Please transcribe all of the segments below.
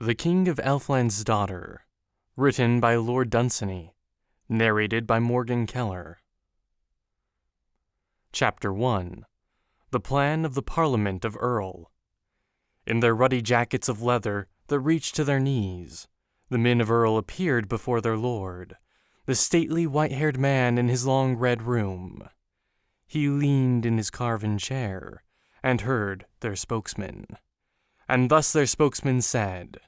The King of Elfland's Daughter, written by Lord Dunsany, narrated by Morgan Keller. Chapter 1. The Plan of the Parliament of Earl. In their ruddy jackets of leather that reached to their knees, the men of Earl appeared before their lord, the stately white-haired man in his long red room. He leaned in his carven chair, and heard their spokesman. And thus their spokesman said,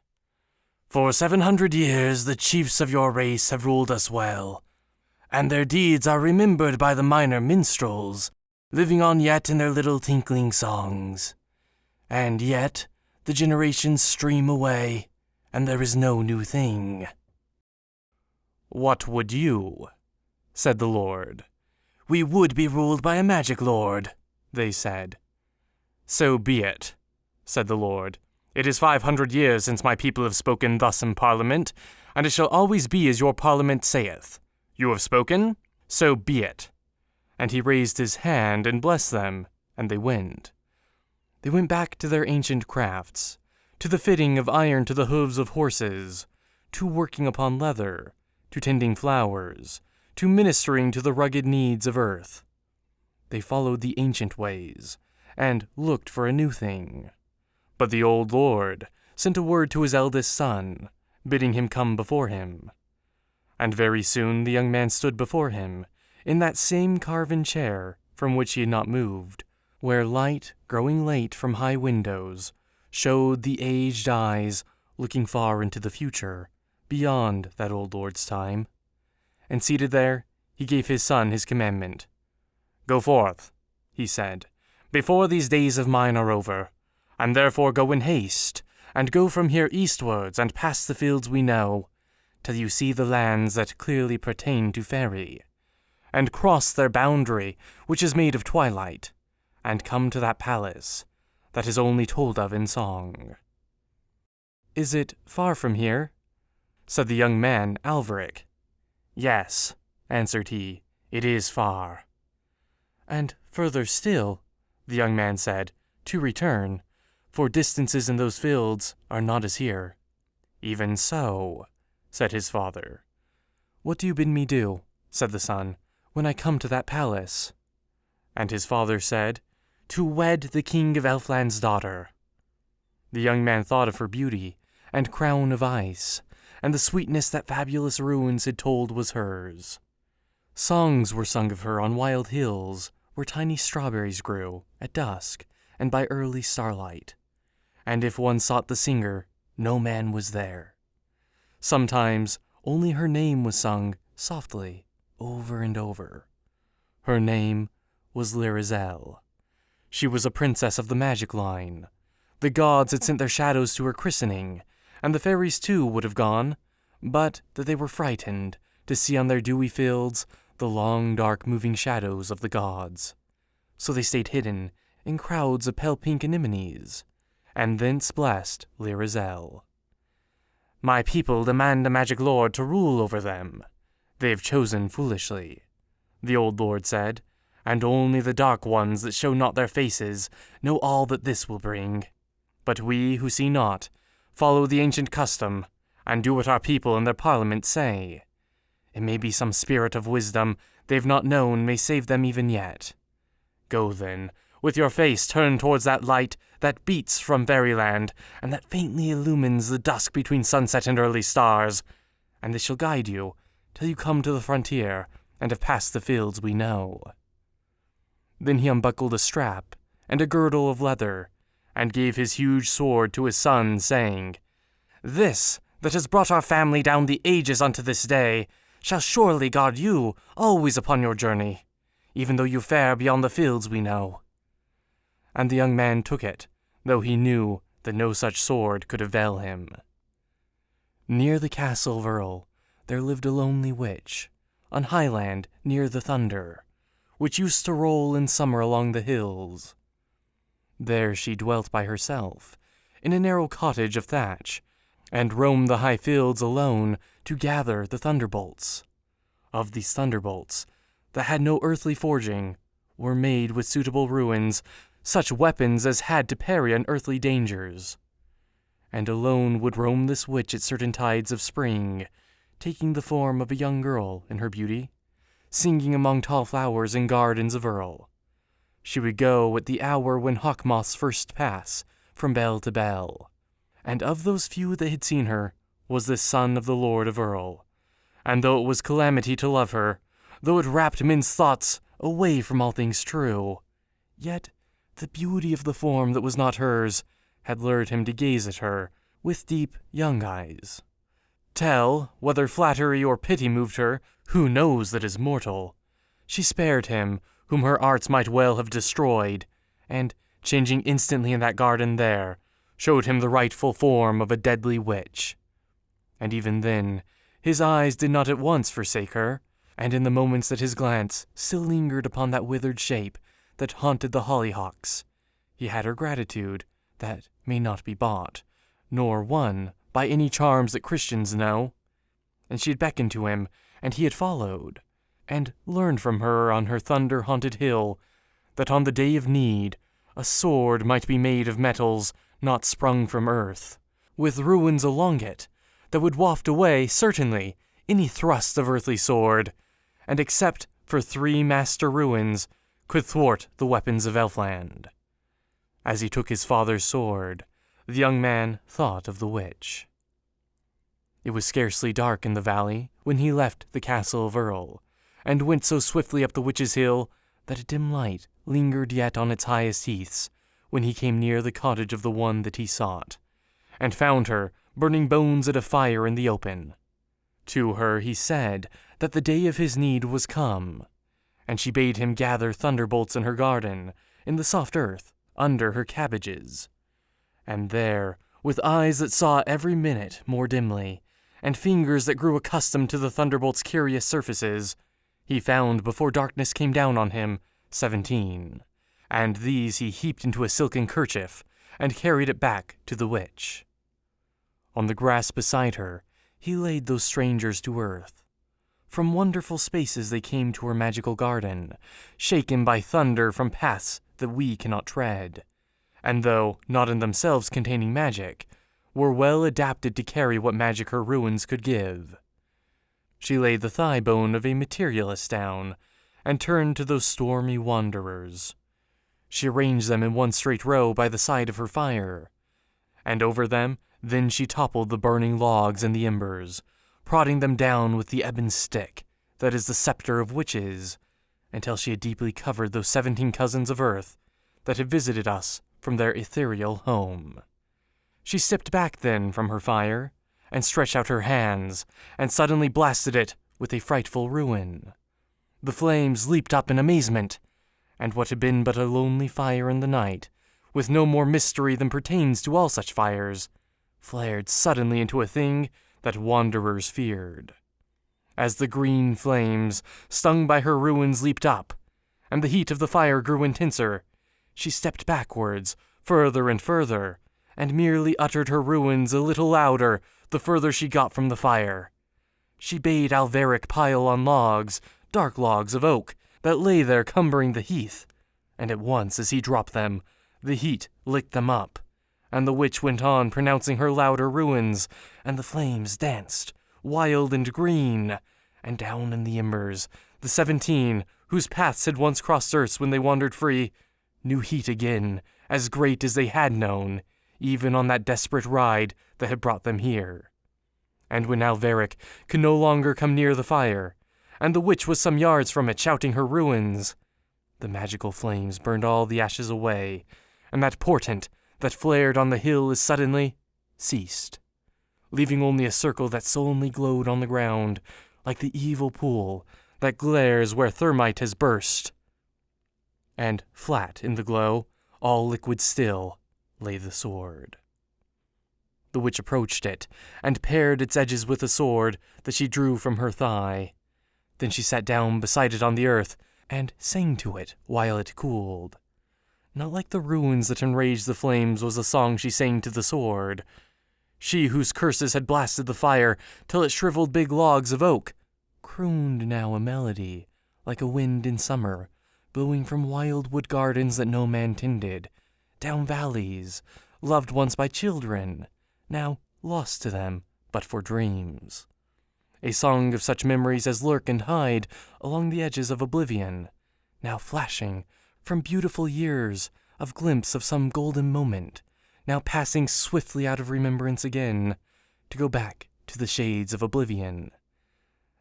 "For 700 years the chiefs of your race have ruled us well, and their deeds are remembered by the minor minstrels, living on yet in their little tinkling songs. And yet the generations stream away, and there is no new thing." "What would you?" said the lord. "We would be ruled by a magic lord," they said. "So be it," said the lord. "It is 500 years since my people have spoken thus in Parliament, and it shall always be as your Parliament saith. You have spoken? So be it." And he raised his hand and blessed them, and they went. They went back to their ancient crafts, to the fitting of iron to the hooves of horses, to working upon leather, to tending flowers, to ministering to the rugged needs of earth. They followed the ancient ways, and looked for a new thing. But the old lord sent a word to his eldest son, bidding him come before him. And very soon the young man stood before him, in that same carven chair from which he had not moved, where light, growing late from high windows, showed the aged eyes looking far into the future, beyond that old lord's time. And seated there, he gave his son his commandment. "Go forth," he said, "before these days of mine are over, and therefore go in haste, and go from here eastwards and past the fields we know, till you see the lands that clearly pertain to Faerie, and cross their boundary, which is made of twilight, and come to that palace that is only told of in song." "Is it far from here?" said the young man, Alveric. "Yes," answered he, "it is far." "And further still," the young man said, "to return, for distances in those fields are not as here." "Even so," said his father. "What do you bid me do," said the son, "when I come to that palace?" And his father said, "To wed the King of Elfland's daughter." The young man thought of her beauty, and crown of ice, and the sweetness that fabulous ruins had told was hers. Songs were sung of her on wild hills, where tiny strawberries grew, at dusk, and by early starlight. And if one sought the singer, no man was there. Sometimes only her name was sung softly, over and over. Her name was Lyrizel. She was a princess of the magic line. The gods had sent their shadows to her christening, and the fairies too would have gone, but that they were frightened to see on their dewy fields the long dark moving shadows of the gods. So they stayed hidden in crowds of pale pink anemones, and thence blessed Lyrizel. "My people demand a magic lord to rule over them. They have chosen foolishly," the old lord said, "and only the dark ones that show not their faces know all that this will bring. But we who see not follow the ancient custom, and do what our people and their parliament say. It may be some spirit of wisdom they've not known may save them even yet. Go then, with your face turned towards that light that beats from fairyland, and that faintly illumines the dusk between sunset and early stars, and this shall guide you till you come to the frontier and have passed the fields we know." Then he unbuckled a strap and a girdle of leather, and gave his huge sword to his son, saying, "This that has brought our family down the ages unto this day shall surely guard you always upon your journey, even though you fare beyond the fields we know." And the young man took it, though he knew that no such sword could avail him. Near the castle of Earl there lived a lonely witch, on high land near the thunder, which used to roll in summer along the hills. There she dwelt by herself, in a narrow cottage of thatch, and roamed the high fields alone to gather the thunderbolts. Of these thunderbolts, that had no earthly forging, were made with suitable ruins such weapons as had to parry unearthly dangers. And alone would roam this witch at certain tides of spring, taking the form of a young girl in her beauty, singing among tall flowers in gardens of Earl. She would go at the hour when hawk moths first pass from bell to bell. And of those few that had seen her was this son of the Lord of Earl. And though it was calamity to love her, though it rapt men's thoughts away from all things true, yet the beauty of the form that was not hers had lured him to gaze at her with deep young eyes. Tell, whether flattery or pity moved her, who knows that is mortal? She spared him, whom her arts might well have destroyed, and, changing instantly in that garden there, showed him the rightful form of a deadly witch. And even then, his eyes did not at once forsake her, and in the moments that his glance still lingered upon that withered shape that haunted the hollyhocks, he had her gratitude that may not be bought, nor won by any charms that Christians know. And she had beckoned to him, and he had followed, and learned from her on her thunder-haunted hill that on the day of need a sword might be made of metals not sprung from earth, with ruins along it that would waft away, certainly, any thrust of earthly sword, and except for 3 master ruins, could thwart the weapons of Elfland. As he took his father's sword, the young man thought of the witch. It was scarcely dark in the valley when he left the castle of Earl, and went so swiftly up the witch's hill that a dim light lingered yet on its highest heaths when he came near the cottage of the one that he sought, and found her burning bones at a fire in the open. To her he said that the day of his need was come, and she bade him gather thunderbolts in her garden, in the soft earth, under her cabbages. And there, with eyes that saw every minute more dimly, and fingers that grew accustomed to the thunderbolt's curious surfaces, he found before darkness came down on him 17, and these he heaped into a silken kerchief, and carried it back to the witch. On the grass beside her, he laid those strangers to earth. From wonderful spaces they came to her magical garden, shaken by thunder from paths that we cannot tread, and though not in themselves containing magic, were well adapted to carry what magic her ruins could give. She laid the thigh bone of a materialist down, and turned to those stormy wanderers. She arranged them in one straight row by the side of her fire, and over them then she toppled the burning logs and the embers, prodding them down with the ebon stick that is the scepter of witches, until she had deeply covered those 17 cousins of earth that had visited us from their ethereal home. She stepped back then from her fire, and stretched out her hands, and suddenly blasted it with a frightful ruin. The flames leaped up in amazement, and what had been but a lonely fire in the night, with no more mystery than pertains to all such fires, flared suddenly into a thing that wanderers feared. As the green flames, stung by her ruins, leaped up, and the heat of the fire grew intenser, she stepped backwards, further and further, and merely uttered her ruins a little louder the further she got from the fire. She bade Alveric pile on logs, dark logs of oak, that lay there cumbering the heath, and at once as he dropped them, the heat licked them up, and the witch went on pronouncing her louder ruins, and the flames danced, wild and green, and down in the embers, the 17, whose paths had once crossed earth's when they wandered free, knew heat again, as great as they had known, even on that desperate ride that had brought them here. And when Alveric could no longer come near the fire, and the witch was some yards from it shouting her ruins, the magical flames burned all the ashes away, and that portent that flared on the hill as suddenly ceased, leaving only a circle that sullenly glowed on the ground, like the evil pool that glares where thermite has burst. And flat in the glow, all liquid still, lay the sword. The witch approached it, and pared its edges with a sword that she drew from her thigh. Then she sat down beside it on the earth, and sang to it while it cooled. Not like the ruins that enraged the flames was the song she sang to the sword. She whose curses had blasted the fire till it shriveled big logs of oak, crooned now a melody, like a wind in summer, blowing from wild wood gardens that no man tended, down valleys, loved once by children, now lost to them but for dreams. A song of such memories as lurk and hide along the edges of oblivion, now flashing from beautiful years of glimpse of some golden moment, now passing swiftly out of remembrance again, to go back to the shades of oblivion,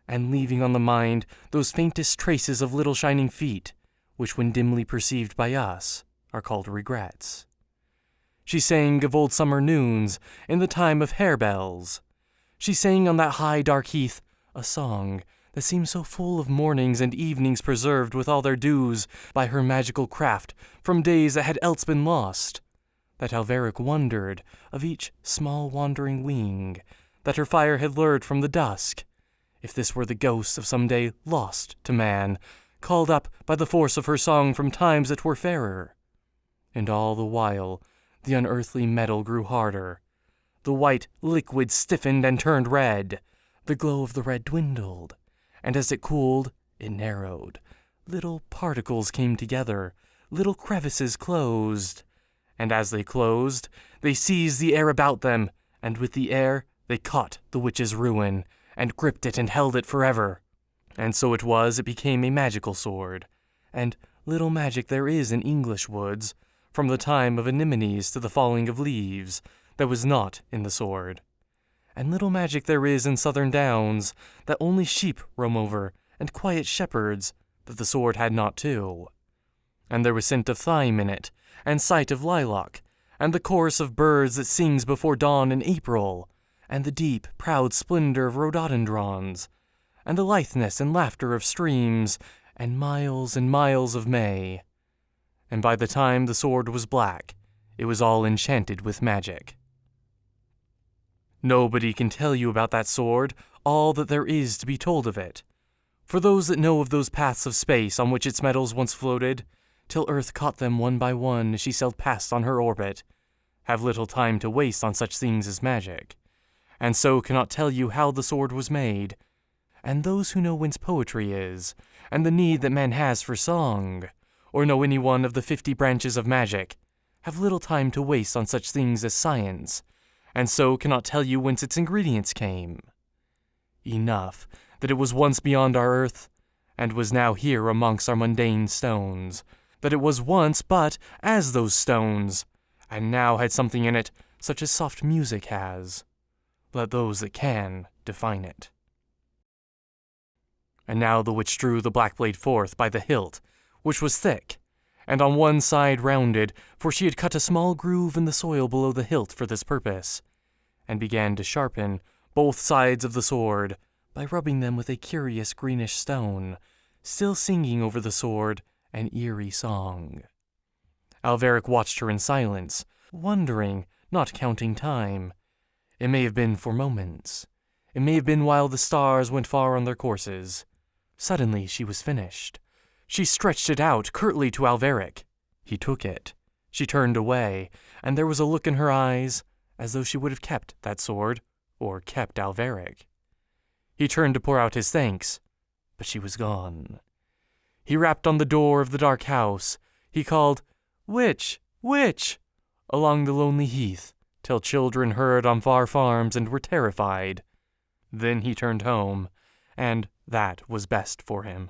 and leaving on the mind those faintest traces of little shining feet, which when dimly perceived by us are called regrets. She sang of old summer noons in the time of harebells. She sang on that high dark heath a song that seemed so full of mornings and evenings preserved with all their dews by her magical craft from days that had else been lost, that Alveric wondered of each small wandering wing, that her fire had lured from the dusk, if this were the ghost of some day lost to man, called up by the force of her song from times that were fairer. And all the while the unearthly metal grew harder. The white liquid stiffened and turned red. The glow of the red dwindled, and as it cooled, it narrowed. Little particles came together, little crevices closed. And as they closed, they seized the air about them, and with the air they caught the witch's ruin, and gripped it and held it forever. And so it was it became a magical sword. And little magic there is in English woods, from the time of anemones to the falling of leaves, that was not in the sword. And little magic there is in southern downs, that only sheep roam over, and quiet shepherds, that the sword had not too. And there was scent of thyme in it, and sight of lilac, and the chorus of birds that sings before dawn in April, and the deep, proud splendor of rhododendrons, and the litheness and laughter of streams, and miles of May. And by the time the sword was black, it was all enchanted with magic. Nobody can tell you about that sword all that there is to be told of it. For those that know of those paths of space on which its metals once floated, till Earth caught them one by one as she sailed past on her orbit, have little time to waste on such things as magic, and so cannot tell you how the sword was made. And those who know whence poetry is, and the need that man has for song, or know any one of the 50 branches of magic, have little time to waste on such things as science, and so cannot tell you whence its ingredients came. Enough that it was once beyond our earth, and was now here amongst our mundane stones, that it was once but as those stones, and now had something in it such as soft music has. Let those that can define it. And now the witch drew the black blade forth by the hilt, which was thick, and on one side rounded, for she had cut a small groove in the soil below the hilt for this purpose, and began to sharpen both sides of the sword by rubbing them with a curious greenish stone, still singing over the sword an eerie song. Alveric watched her in silence, wondering, not counting time. It may have been for moments. It may have been while the stars went far on their courses. Suddenly she was finished. She stretched it out curtly to Alveric. He took it. She turned away, and there was a look in her eyes as though she would have kept that sword, or kept Alveric. He turned to pour out his thanks, but she was gone. He rapped on the door of the dark house. He called, "Witch! Witch!" along the lonely heath, till children heard on far farms and were terrified. Then he turned home, and that was best for him.